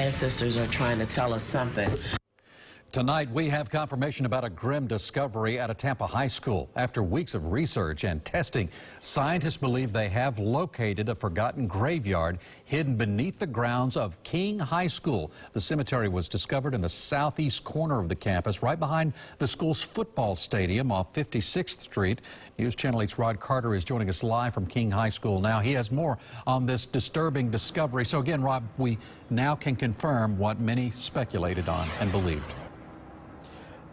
ancestors are trying to tell us something. Tonight, we have confirmation about a grim discovery at a Tampa high school. After weeks of research and testing, scientists believe they have located a forgotten graveyard hidden beneath the grounds of King High School. The cemetery was discovered in the southeast corner of the campus, right behind the school's football stadium off 56th Street. News Channel 8's Rod Carter is joining us live from King High School now. He has more on this disturbing discovery. So again, Rob, we now can confirm what many speculated on and believed.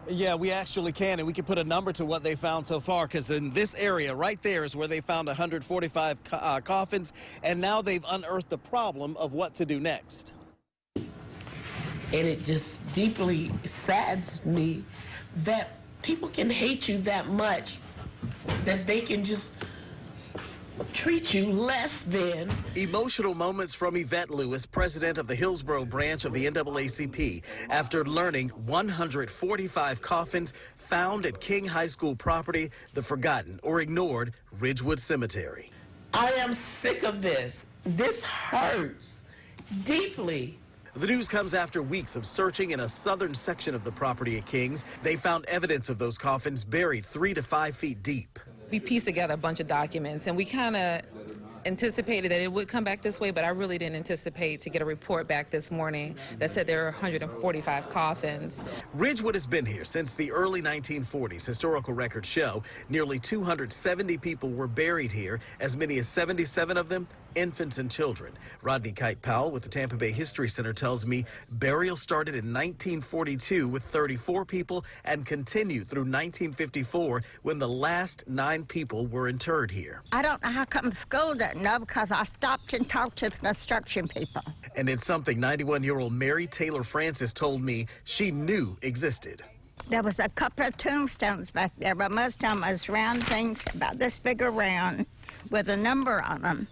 Yeah, we actually can, and we can put a number to what they found so far, because in this area right there is where they found 145 coffins, and now they've unearthed the problem of what to do next. And it just deeply saddens me that people can hate you that much, that they can just treat you less than. Emotional moments from Yvette Lewis, president of the Hillsborough branch of the NAACP, after learning 145 coffins found at King High School property, the forgotten or ignored Ridgewood Cemetery. I am sick of this. This hurts deeply. The news comes after weeks of searching in a southern section of the property at King's. They found evidence of those coffins buried 3 to 5 feet deep. We pieced together a bunch of documents, and we kind of anticipated that it would come back this way, but I really didn't anticipate to get a report back this morning that said there are 145 coffins. Ridgewood has been here since the early 1940s. Historical records show nearly 270 people were buried here, as many as 77 of them infants and children. Rodney Kite Powell with the Tampa Bay History Center tells me burial started in 1942 with 34 people and continued through 1954 when the last 9 people were interred here. I don't know how come the school didn't know, because I stopped and talked to the construction people. And it's something 91-year-old Mary Taylor Francis told me she knew existed. There was a couple of tombstones back there, but most of them was round things about this big around with a number on them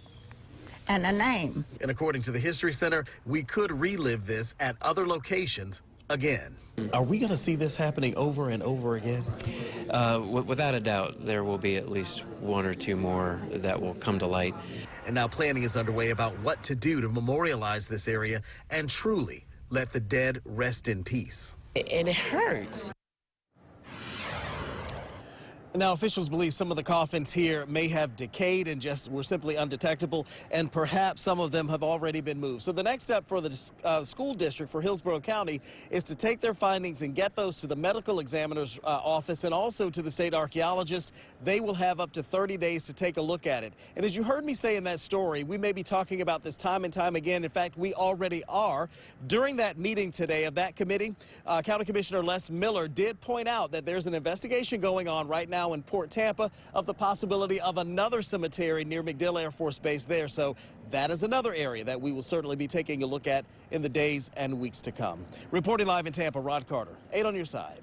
and a name. And according to the History Center, we could relive this at other locations again. Are we going to see this happening over and over again? Without a doubt, there will be at least 1 or 2 more that will come to light. And now planning is underway about what to do to memorialize this area and truly let the dead rest in peace. And it hurts. Now, officials believe some of the coffins here may have decayed and just were simply undetectable, and perhaps some of them have already been moved. So the next step for the school district for Hillsborough County is to take their findings and get those to the medical examiner's office and also to the state archaeologist. They will have up to 30 days to take a look at it. And as you heard me say in that story, we may be talking about this time and time again. In fact, we already are. During that meeting today of that committee, County Commissioner Les Miller did point out that there's an investigation going on right now in Port Tampa of the possibility of another cemetery near MacDill Air Force Base there. So that is another area that we will certainly be taking a look at in the days and weeks to come. Reporting live in Tampa, Rod Carter, 8 on your side.